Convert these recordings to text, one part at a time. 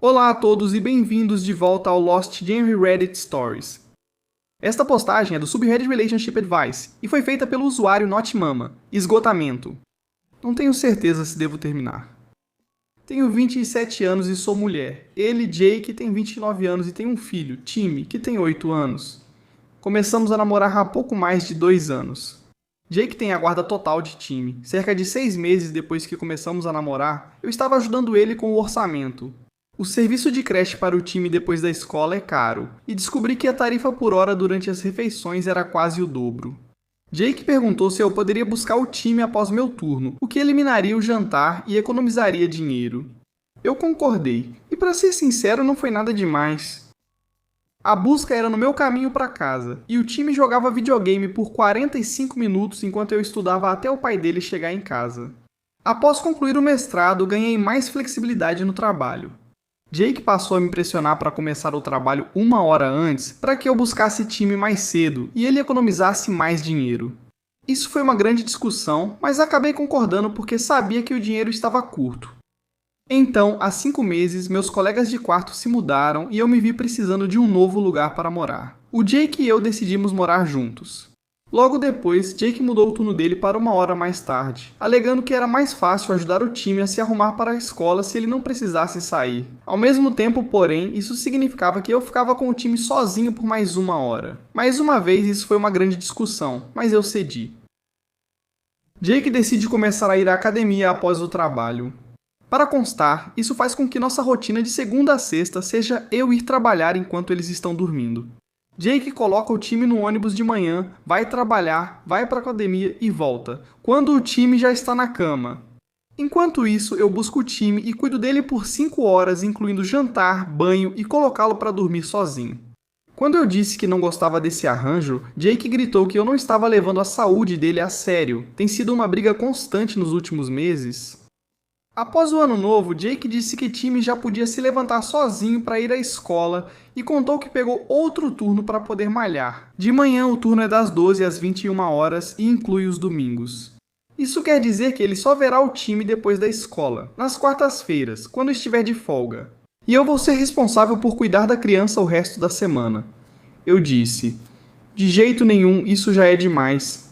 Olá a todos e bem-vindos de volta ao Lost Gen Reddit Stories. Esta postagem é do Subreddit Relationship Advice e foi feita pelo usuário NotMama. Esgotamento. Não tenho certeza se devo terminar. Tenho 27 anos e sou mulher. Ele, Jake, tem 29 anos e tem um filho, Timmy, que tem 8 anos. Começamos a namorar há pouco mais de 2 anos. Jake tem a guarda total de Timmy. Cerca de 6 meses depois que começamos a namorar, eu estava ajudando ele com o orçamento. O serviço de creche para o time depois da escola é caro, e descobri que a tarifa por hora durante as refeições era quase o dobro. Jake perguntou se eu poderia buscar o time após meu turno, o que eliminaria o jantar e economizaria dinheiro. Eu concordei, e para ser sincero não foi nada demais. A busca era no meu caminho para casa, e o time jogava videogame por 45 minutos enquanto eu estudava até o pai dele chegar em casa. Após concluir o mestrado, ganhei mais flexibilidade no trabalho. Jake passou a me pressionar para começar o trabalho 1 hora antes para que eu buscasse time mais cedo e ele economizasse mais dinheiro. Isso foi uma grande discussão, mas acabei concordando porque sabia que o dinheiro estava curto. Então, há 5 meses, meus colegas de quarto se mudaram e eu me vi precisando de um novo lugar para morar. O Jake e eu decidimos morar juntos. Logo depois, Jake mudou o turno dele para 1 hora mais tarde, alegando que era mais fácil ajudar o time a se arrumar para a escola se ele não precisasse sair. Ao mesmo tempo, porém, isso significava que eu ficava com o time sozinho por mais 1 hora. Mais uma vez, isso foi uma grande discussão, mas eu cedi. Jake decide começar a ir à academia após o trabalho. Para constar, isso faz com que nossa rotina de segunda a sexta seja eu ir trabalhar enquanto eles estão dormindo. Jake coloca o time no ônibus de manhã, vai trabalhar, vai para a academia e volta, quando o time já está na cama. Enquanto isso, eu busco o time e cuido dele por 5 horas, incluindo jantar, banho e colocá-lo para dormir sozinho. Quando eu disse que não gostava desse arranjo, Jake gritou que eu não estava levando a saúde dele a sério. Tem sido uma briga constante nos últimos meses. Após o ano novo, Jake disse que Timmy já podia se levantar sozinho para ir à escola e contou que pegou outro turno para poder malhar. De manhã o turno é das 12 às 21 horas e inclui os domingos. Isso quer dizer que ele só verá o time depois da escola, nas quartas-feiras, quando estiver de folga. E eu vou ser responsável por cuidar da criança o resto da semana. Eu disse, de jeito nenhum, isso já é demais.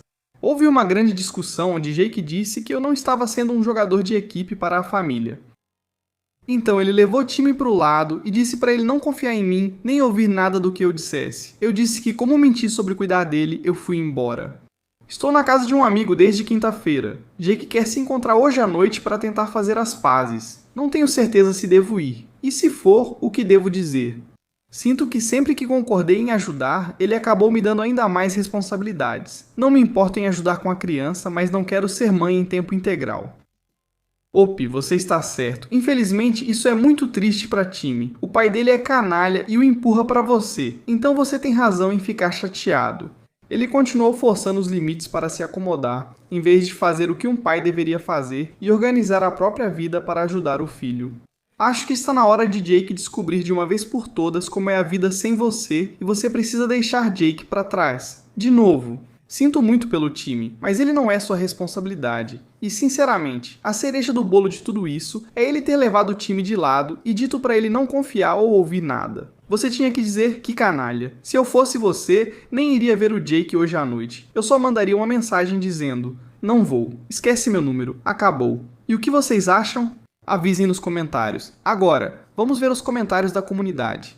Houve uma grande discussão onde Jake disse que eu não estava sendo um jogador de equipe para a família. Então ele levou o time para o lado e disse para ele não confiar em mim nem ouvir nada do que eu dissesse. Eu disse que como menti sobre cuidar dele, eu fui embora. Estou na casa de um amigo desde quinta-feira. Jake quer se encontrar hoje à noite para tentar fazer as pazes. Não tenho certeza se devo ir. E se for, o que devo dizer? Sinto que sempre que concordei em ajudar, ele acabou me dando ainda mais responsabilidades. Não me importo em ajudar com a criança, mas não quero ser mãe em tempo integral. Opi, você está certo. Infelizmente, isso é muito triste para Timmy. O pai dele é canalha e o empurra para você, então você tem razão em ficar chateado. Ele continuou forçando os limites para se acomodar, em vez de fazer o que um pai deveria fazer e organizar a própria vida para ajudar o filho. Acho que está na hora de Jake descobrir de uma vez por todas como é a vida sem você e você precisa deixar Jake para trás. De novo, sinto muito pelo time, mas ele não é sua responsabilidade. E sinceramente, a cereja do bolo de tudo isso é ele ter levado o time de lado e dito para ele não confiar ou ouvir nada. Você tinha que dizer que canalha. Se eu fosse você, nem iria ver o Jake hoje à noite. Eu só mandaria uma mensagem dizendo, não vou, esquece meu número, acabou. E o que vocês acham? Avisem nos comentários. Agora, vamos ver os comentários da comunidade.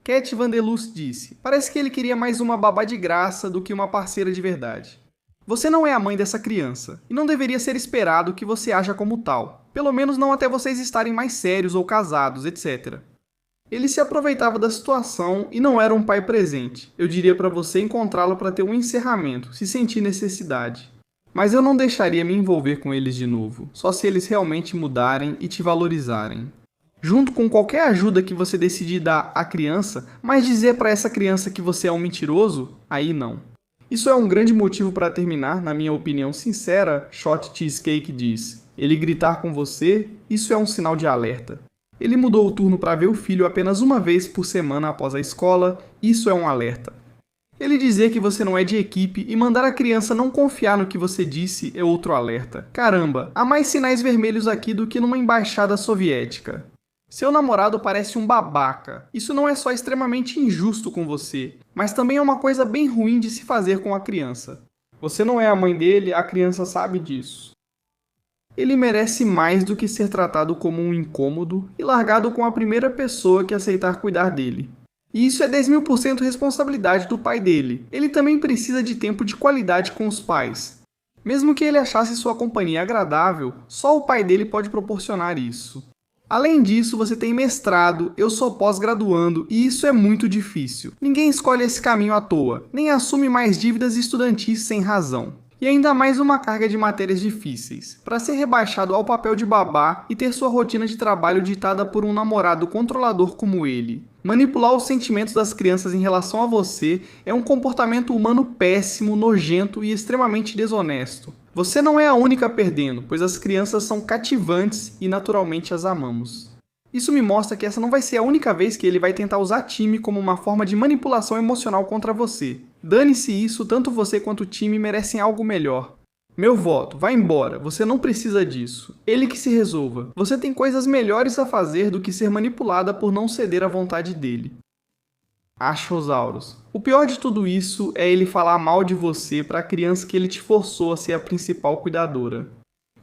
Cat Vandeluz disse, parece que ele queria mais uma babá de graça do que uma parceira de verdade. Você não é a mãe dessa criança, e não deveria ser esperado que você haja como tal. Pelo menos não até vocês estarem mais sérios ou casados, etc. Ele se aproveitava da situação e não era um pai presente. Eu diria para você encontrá-lo para ter um encerramento, se sentir necessidade. Mas eu não deixaria me envolver com eles de novo, só se eles realmente mudarem e te valorizarem. Junto com qualquer ajuda que você decidir dar à criança, mas dizer para essa criança que você é um mentiroso, aí não. Isso é um grande motivo para terminar, na minha opinião sincera, Shot Cheesecake diz. Ele gritar com você, isso é um sinal de alerta. Ele mudou o turno para ver o filho apenas uma vez por semana após a escola, isso é um alerta. Ele dizer que você não é de equipe e mandar a criança não confiar no que você disse é outro alerta. Caramba, há mais sinais vermelhos aqui do que numa embaixada soviética. Seu namorado parece um babaca. Isso não é só extremamente injusto com você, mas também é uma coisa bem ruim de se fazer com a criança. Você não é a mãe dele, a criança sabe disso. Ele merece mais do que ser tratado como um incômodo e largado com a primeira pessoa que aceitar cuidar dele. E isso é 10.000% responsabilidade do pai dele. Ele também precisa de tempo de qualidade com os pais. Mesmo que ele achasse sua companhia agradável, só o pai dele pode proporcionar isso. Além disso, você tem mestrado, eu sou pós-graduando e isso é muito difícil. Ninguém escolhe esse caminho à toa, nem assume mais dívidas estudantis sem razão. E ainda mais uma carga de matérias difíceis. Para ser rebaixado ao papel de babá e ter sua rotina de trabalho ditada por um namorado controlador como ele. Manipular os sentimentos das crianças em relação a você é um comportamento humano péssimo, nojento e extremamente desonesto. Você não é a única perdendo, pois as crianças são cativantes e naturalmente as amamos. Isso me mostra que essa não vai ser a única vez que ele vai tentar usar time como uma forma de manipulação emocional contra você. Dane-se isso, tanto você quanto o time merecem algo melhor. Meu voto, vá embora, você não precisa disso. Ele que se resolva. Você tem coisas melhores a fazer do que ser manipulada por não ceder à vontade dele. Achosauros. O pior de tudo isso é ele falar mal de você para a criança que ele te forçou a ser a principal cuidadora.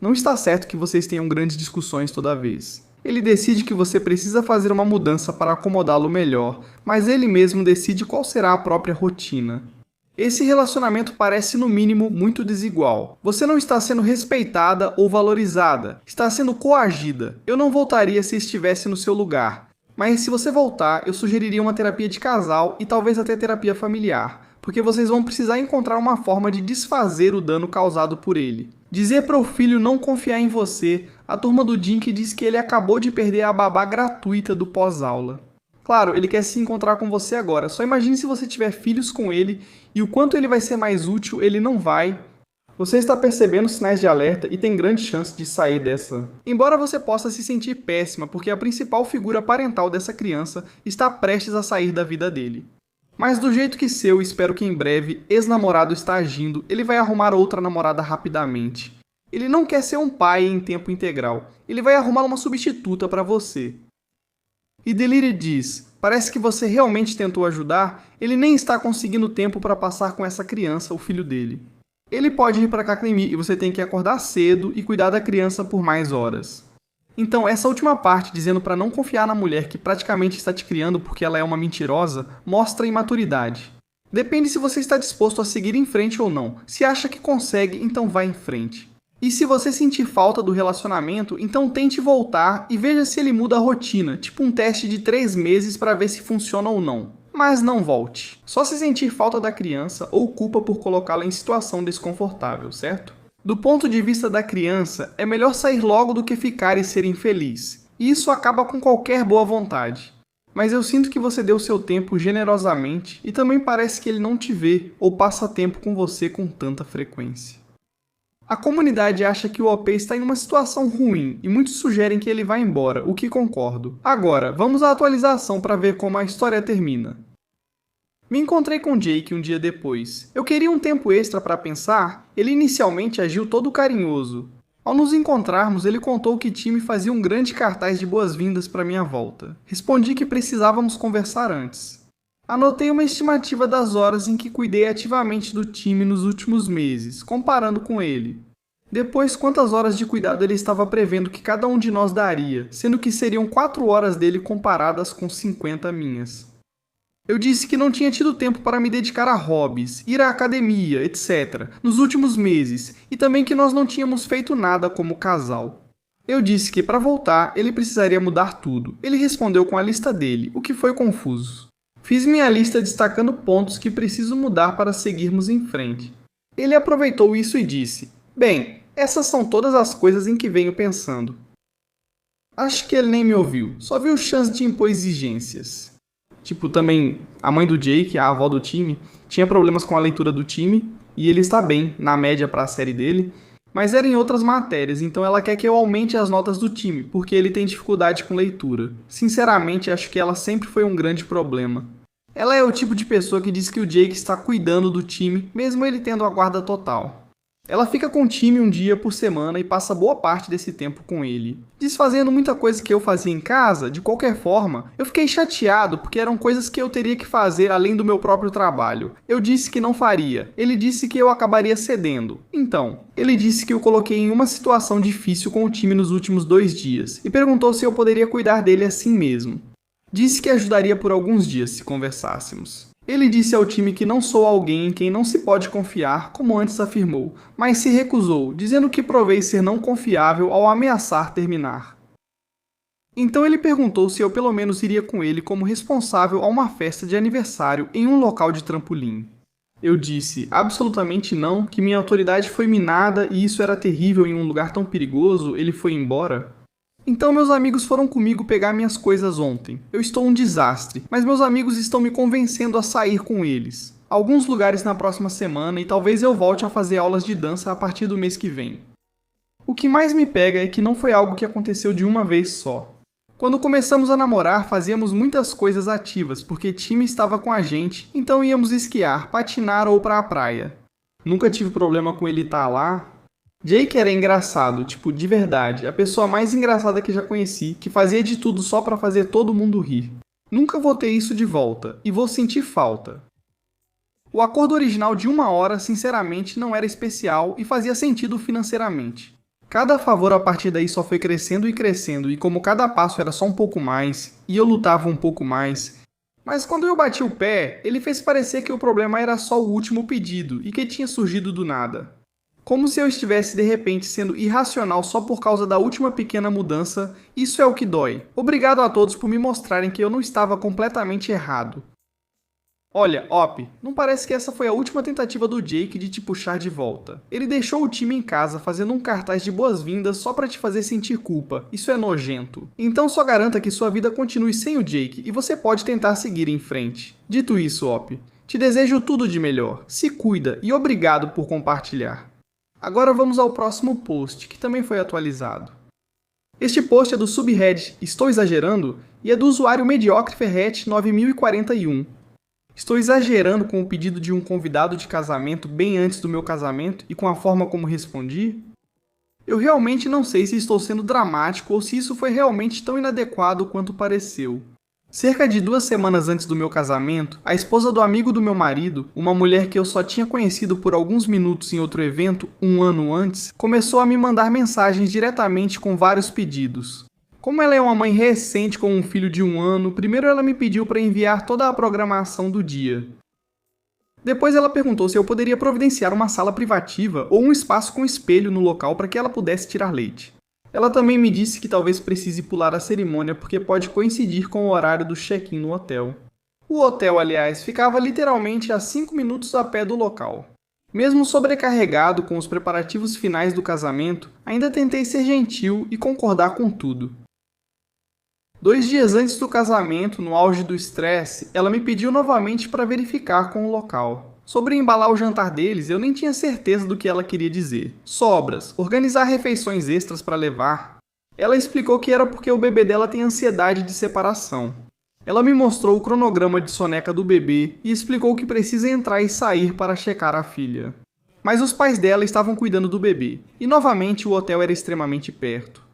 Não está certo que vocês tenham grandes discussões toda vez. Ele decide que você precisa fazer uma mudança para acomodá-lo melhor, mas ele mesmo decide qual será a própria rotina. Esse relacionamento parece, no mínimo, muito desigual. Você não está sendo respeitada ou valorizada, está sendo coagida. Eu não voltaria se estivesse no seu lugar. Mas se você voltar, eu sugeriria uma terapia de casal e talvez até terapia familiar, porque vocês vão precisar encontrar uma forma de desfazer o dano causado por ele. Dizer para o filho não confiar em você, a turma do Dink diz que ele acabou de perder a babá gratuita do pós-aula. Claro, ele quer se encontrar com você agora, só imagine se você tiver filhos com ele e o quanto ele vai ser mais útil, ele não vai. Você está percebendo sinais de alerta e tem grande chance de sair dessa. Embora você possa se sentir péssima porque a principal figura parental dessa criança está prestes a sair da vida dele. Mas do jeito que seu, espero que em breve, ex-namorado está agindo, ele vai arrumar outra namorada rapidamente. Ele não quer ser um pai em tempo integral, ele vai arrumar uma substituta para você. E Delire diz, parece que você realmente tentou ajudar, ele nem está conseguindo tempo para passar com essa criança, o filho dele. Ele pode ir para a academia e você tem que acordar cedo e cuidar da criança por mais horas. Então, essa última parte, dizendo para não confiar na mulher que praticamente está te criando porque ela é uma mentirosa, mostra imaturidade. Depende se você está disposto a seguir em frente ou não. Se acha que consegue, então vá em frente. E se você sentir falta do relacionamento, então tente voltar e veja se ele muda a rotina, tipo um teste de 3 meses para ver se funciona ou não. Mas não volte. Só se sentir falta da criança ou culpa por colocá-la em situação desconfortável, certo? Do ponto de vista da criança, é melhor sair logo do que ficar e ser infeliz. E isso acaba com qualquer boa vontade. Mas eu sinto que você deu seu tempo generosamente e também parece que ele não te vê ou passa tempo com você com tanta frequência. A comunidade acha que o OP está em uma situação ruim e muitos sugerem que ele vá embora, o que concordo. Agora, vamos à atualização para ver como a história termina. Me encontrei com Jake um dia depois. Eu queria um tempo extra para pensar. Ele inicialmente agiu todo carinhoso. Ao nos encontrarmos, ele contou que Timmy fazia um grande cartaz de boas-vindas para minha volta. Respondi que precisávamos conversar antes. Anotei uma estimativa das horas em que cuidei ativamente do time nos últimos meses, comparando com ele. Depois, quantas horas de cuidado ele estava prevendo que cada um de nós daria, sendo que seriam 4 horas dele comparadas com 50 minhas. Eu disse que não tinha tido tempo para me dedicar a hobbies, ir à academia, etc., nos últimos meses, e também que nós não tínhamos feito nada como casal. Eu disse que para voltar, ele precisaria mudar tudo. Ele respondeu com a lista dele, o que foi confuso. Fiz minha lista destacando pontos que preciso mudar para seguirmos em frente. Ele aproveitou isso e disse, bem, essas são todas as coisas em que venho pensando. Acho que ele nem me ouviu, só viu chance de impor exigências. Tipo, também, a mãe do Jake, a avó do time, tinha problemas com a leitura do time, e ele está bem, na média para a série dele, mas era em outras matérias, então ela quer que eu aumente as notas do time, porque ele tem dificuldade com leitura. Sinceramente, acho que ela sempre foi um grande problema. Ela é o tipo de pessoa que diz que o Jake está cuidando do time, mesmo ele tendo a guarda total. Ela fica com o time um dia por semana e passa boa parte desse tempo com ele. Desfazendo muita coisa que eu fazia em casa, de qualquer forma, eu fiquei chateado porque eram coisas que eu teria que fazer além do meu próprio trabalho. Eu disse que não faria, ele disse que eu acabaria cedendo. Então, ele disse que eu coloquei em uma situação difícil com o time nos últimos 2 dias e perguntou se eu poderia cuidar dele assim mesmo. Disse que ajudaria por alguns dias se conversássemos. Ele disse ao time que não sou alguém em quem não se pode confiar, como antes afirmou, mas se recusou, dizendo que provei ser não confiável ao ameaçar terminar. Então ele perguntou se eu pelo menos iria com ele como responsável a uma festa de aniversário em um local de trampolim. Eu disse absolutamente não, que minha autoridade foi minada e isso era terrível em um lugar tão perigoso, ele foi embora. Então meus amigos foram comigo pegar minhas coisas ontem. Eu estou um desastre, mas meus amigos estão me convencendo a sair com eles. Alguns lugares na próxima semana e talvez eu volte a fazer aulas de dança a partir do mês que vem. O que mais me pega é que não foi algo que aconteceu de uma vez só. Quando começamos a namorar, fazíamos muitas coisas ativas, porque time estava com a gente, então íamos esquiar, patinar ou para a praia. Nunca tive problema com ele estar lá. Jake era engraçado, tipo, de verdade, a pessoa mais engraçada que já conheci, que fazia de tudo só pra fazer todo mundo rir. Nunca vou ter isso de volta, e vou sentir falta. O acordo original de 1 hora, sinceramente, não era especial e fazia sentido financeiramente. Cada favor a partir daí só foi crescendo e crescendo, e como cada passo era só um pouco mais, e eu lutava um pouco mais, mas quando eu bati o pé, ele fez parecer que o problema era só o último pedido, e que tinha surgido do nada. Como se eu estivesse de repente sendo irracional só por causa da última pequena mudança, isso é o que dói. Obrigado a todos por me mostrarem que eu não estava completamente errado. Olha, Op, não parece que essa foi a última tentativa do Jake de te puxar de volta. Ele deixou o time em casa fazendo um cartaz de boas-vindas só pra te fazer sentir culpa. Isso é nojento. Então só garanta que sua vida continue sem o Jake e você pode tentar seguir em frente. Dito isso, Op, te desejo tudo de melhor. Se cuida e obrigado por compartilhar. Agora vamos ao próximo post, que também foi atualizado. Este post é do subreddit Estou Exagerando e é do usuário Mediocre Ferret 9041. Estou exagerando com o pedido de um convidado de casamento bem antes do meu casamento e com a forma como respondi? Eu realmente não sei se estou sendo dramático ou se isso foi realmente tão inadequado quanto pareceu. Cerca de 2 semanas antes do meu casamento, a esposa do amigo do meu marido, uma mulher que eu só tinha conhecido por alguns minutos em outro evento 1 ano antes, começou a me mandar mensagens diretamente com vários pedidos. Como ela é uma mãe recente com um filho de 1 ano, primeiro ela me pediu para enviar toda a programação do dia. Depois ela perguntou se eu poderia providenciar uma sala privativa ou um espaço com espelho no local para que ela pudesse tirar leite. Ela também me disse que talvez precise pular a cerimônia porque pode coincidir com o horário do check-in no hotel. O hotel, aliás, ficava literalmente a 5 minutos a pé do local. Mesmo sobrecarregado com os preparativos finais do casamento, ainda tentei ser gentil e concordar com tudo. 2 dias antes do casamento, no auge do estresse, ela me pediu novamente para verificar com o local. Sobre embalar o jantar deles, eu nem tinha certeza do que ela queria dizer. Sobras, organizar refeições extras para levar. Ela explicou que era porque o bebê dela tem ansiedade de separação. Ela me mostrou o cronograma de soneca do bebê e explicou que precisa entrar e sair para checar a filha. Mas os pais dela estavam cuidando do bebê, e novamente o hotel era extremamente perto.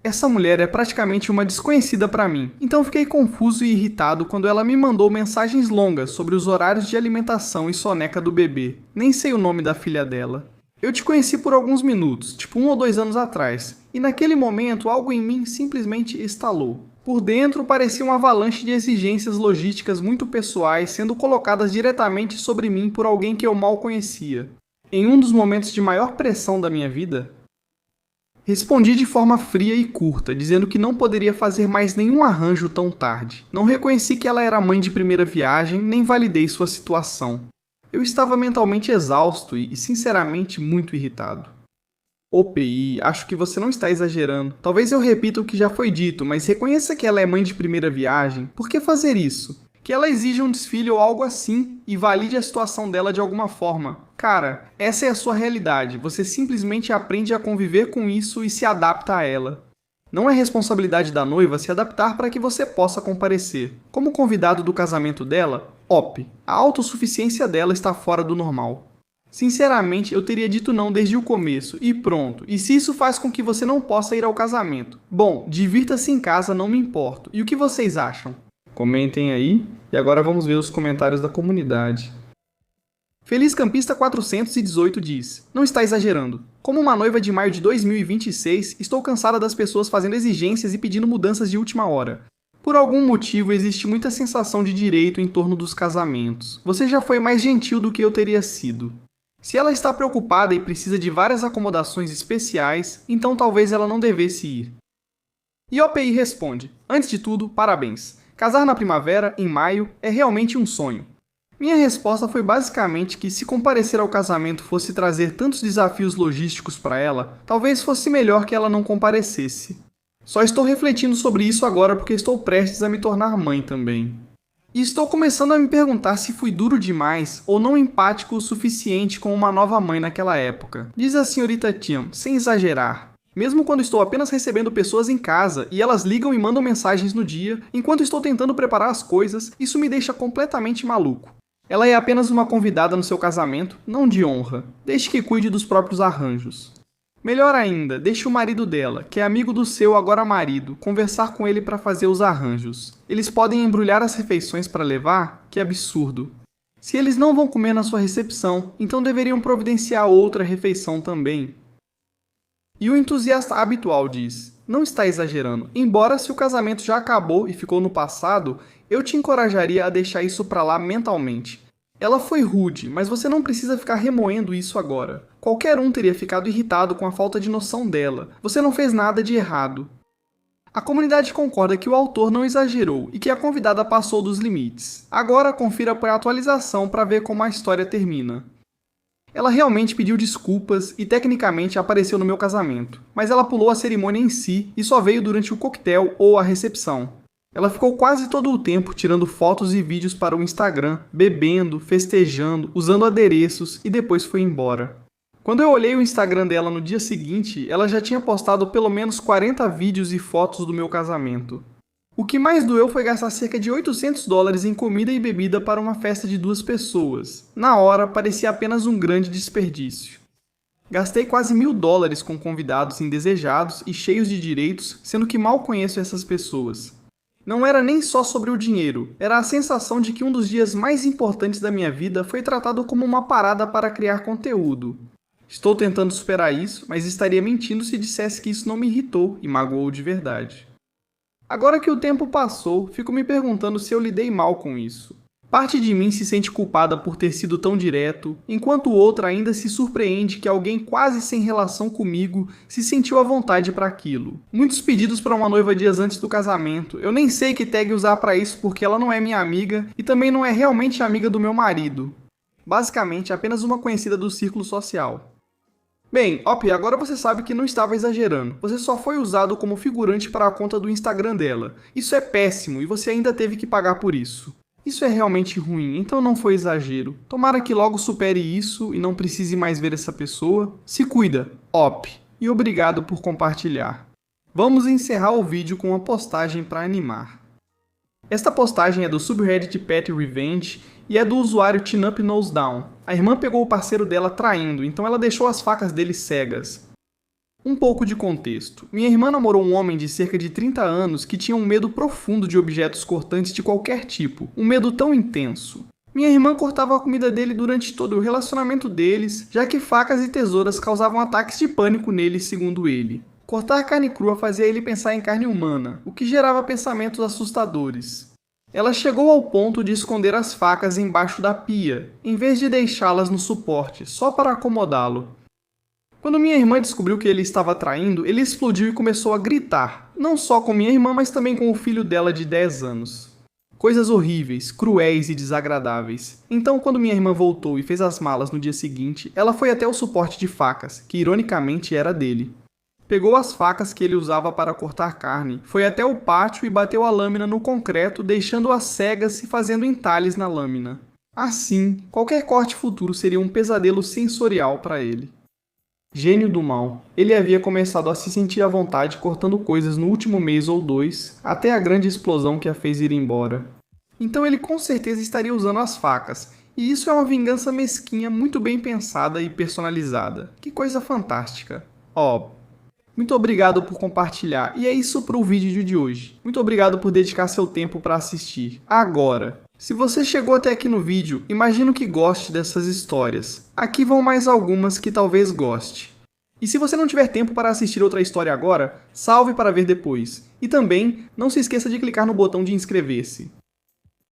Essa mulher é praticamente uma desconhecida para mim, então fiquei confuso e irritado quando ela me mandou mensagens longas sobre os horários de alimentação e soneca do bebê. Nem sei o nome da filha dela. Eu te conheci por alguns minutos, tipo 1 ou 2 anos atrás, e naquele momento algo em mim simplesmente estalou. Por dentro parecia uma avalanche de exigências logísticas muito pessoais sendo colocadas diretamente sobre mim por alguém que eu mal conhecia. Em um dos momentos de maior pressão da minha vida, respondi de forma fria e curta, dizendo que não poderia fazer mais nenhum arranjo tão tarde. Não reconheci que ela era mãe de primeira viagem, nem validei sua situação. Eu estava mentalmente exausto e, sinceramente, muito irritado. OPI, acho que você não está exagerando. Talvez eu repita o que já foi dito, mas reconheça que ela é mãe de primeira viagem. Por que fazer isso? Que ela exija um desfile ou algo assim e valide a situação dela de alguma forma. Cara, essa é a sua realidade. Você simplesmente aprende a conviver com isso e se adapta a ela. Não é responsabilidade da noiva se adaptar para que você possa comparecer. Como convidado do casamento dela, a autossuficiência dela está fora do normal. Sinceramente, eu teria dito não desde o começo, e pronto. E se isso faz com que você não possa ir ao casamento? Bom, divirta-se em casa, não me importo. E o que vocês acham? Comentem aí, e agora vamos ver os comentários da comunidade. Feliz Campista 418 diz: não está exagerando. Como uma noiva de maio de 2026, estou cansada das pessoas fazendo exigências e pedindo mudanças de última hora. Por algum motivo, existe muita sensação de direito em torno dos casamentos. Você já foi mais gentil do que eu teria sido. Se ela está preocupada e precisa de várias acomodações especiais, então talvez ela não devesse ir. E OPI responde: antes de tudo, parabéns. Casar na primavera, em maio, é realmente um sonho. Minha resposta foi basicamente que se comparecer ao casamento fosse trazer tantos desafios logísticos para ela, talvez fosse melhor que ela não comparecesse. Só estou refletindo sobre isso agora porque estou prestes a me tornar mãe também. E estou começando a me perguntar se fui duro demais ou não empático o suficiente com uma nova mãe naquela época. Diz a senhorita Tiam, sem exagerar. Mesmo quando estou apenas recebendo pessoas em casa e elas ligam e mandam mensagens no dia, enquanto estou tentando preparar as coisas, isso me deixa completamente maluco. Ela é apenas uma convidada no seu casamento, não de honra. Deixe que cuide dos próprios arranjos. Melhor ainda, deixe o marido dela, que é amigo do seu agora marido, conversar com ele para fazer os arranjos. Eles podem embrulhar as refeições para levar? Que absurdo. Se eles não vão comer na sua recepção, então deveriam providenciar outra refeição também. E o entusiasta habitual diz: não está exagerando, embora se o casamento já acabou e ficou no passado, eu te encorajaria a deixar isso para lá mentalmente. Ela foi rude, mas você não precisa ficar remoendo isso agora. Qualquer um teria ficado irritado com a falta de noção dela. Você não fez nada de errado. A comunidade concorda que o autor não exagerou e que a convidada passou dos limites. Agora confira por atualização para ver como a história termina. Ela realmente pediu desculpas e tecnicamente apareceu no meu casamento, mas ela pulou a cerimônia em si e só veio durante o coquetel ou a recepção. Ela ficou quase todo o tempo tirando fotos e vídeos para o Instagram, bebendo, festejando, usando adereços e depois foi embora. Quando eu olhei o Instagram dela no dia seguinte, ela já tinha postado pelo menos 40 vídeos e fotos do meu casamento. O que mais doeu foi gastar cerca de $800 em comida e bebida para uma festa de 2 pessoas. Na hora, parecia apenas um grande desperdício. Gastei quase $1.000 com convidados indesejados e cheios de direitos, sendo que mal conheço essas pessoas. Não era nem só sobre o dinheiro, era a sensação de que um dos dias mais importantes da minha vida foi tratado como uma parada para criar conteúdo. Estou tentando superar isso, mas estaria mentindo se dissesse que isso não me irritou e magoou de verdade. Agora que o tempo passou, fico me perguntando se eu lidei mal com isso. Parte de mim se sente culpada por ter sido tão direto, enquanto outra ainda se surpreende que alguém quase sem relação comigo se sentiu à vontade para aquilo. Muitos pedidos para uma noiva dias antes do casamento, eu nem sei que tag usar para isso porque ela não é minha amiga e também não é realmente amiga do meu marido. Basicamente, apenas uma conhecida do círculo social. Bem, Op, agora você sabe que não estava exagerando. Você só foi usado como figurante para a conta do Instagram dela. Isso é péssimo e você ainda teve que pagar por isso. Isso é realmente ruim, então não foi exagero. Tomara que logo supere isso e não precise mais ver essa pessoa. Se cuida, Op, e obrigado por compartilhar. Vamos encerrar o vídeo com uma postagem para animar. Esta postagem é do subreddit Pet Revenge e é do usuário Tinup Nose Down. A irmã pegou o parceiro dela traindo, então ela deixou as facas dele cegas. Um pouco de contexto. Minha irmã namorou um homem de cerca de 30 anos que tinha um medo profundo de objetos cortantes de qualquer tipo, um medo tão intenso. Minha irmã cortava a comida dele durante todo o relacionamento deles, já que facas e tesouras causavam ataques de pânico nele, segundo ele. Cortar carne crua fazia ele pensar em carne humana, o que gerava pensamentos assustadores. Ela chegou ao ponto de esconder as facas embaixo da pia, em vez de deixá-las no suporte, só para acomodá-lo. Quando minha irmã descobriu que ele estava traindo, ele explodiu e começou a gritar, não só com minha irmã, mas também com o filho dela de 10 anos. Coisas horríveis, cruéis e desagradáveis. Então, quando minha irmã voltou e fez as malas no dia seguinte, ela foi até o suporte de facas, que ironicamente era dele. Pegou as facas que ele usava para cortar carne, foi até o pátio e bateu a lâmina no concreto, deixando-as cegas e fazendo entalhes na lâmina. Assim, qualquer corte futuro seria um pesadelo sensorial para ele. Gênio do mal. Ele havia começado a se sentir à vontade cortando coisas no último mês ou 2, até a grande explosão que a fez ir embora. Então ele com certeza estaria usando as facas, E isso é uma vingança mesquinha muito bem pensada e personalizada. Que coisa fantástica. Ó, muito obrigado por compartilhar. E é isso para o vídeo de hoje. Muito obrigado por dedicar seu tempo para assistir. Agora, se você chegou até aqui no vídeo, imagino que goste dessas histórias. Aqui vão mais algumas que talvez goste. E se você não tiver tempo para assistir outra história agora, salve para ver depois. E também, não se esqueça de clicar no botão de inscrever-se.